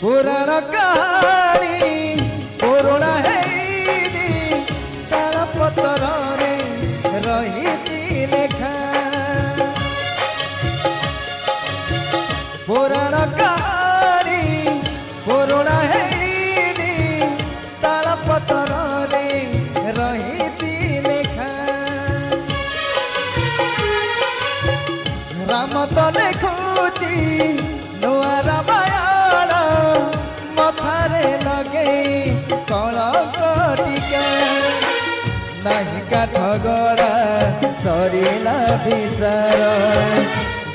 पुराण कहानी पुराणा हेनी ताल पतर रे रही लेखा पुराण कहानी पुराणा हेनी ताल पतर रे रही लेखा राम तो लिखुची नुआ रामायण मथारे लगे कलंक टीका नहीं काठ गड़ा सरिला विचार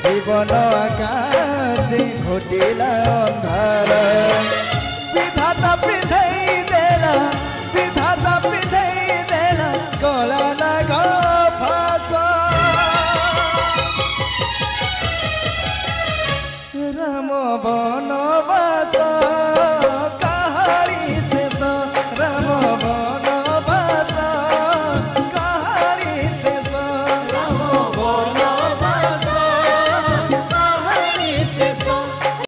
जीवन आकाश घोटिला अंधार विधाता पिधई देला विधाता पिधई देला कला नाग फास राम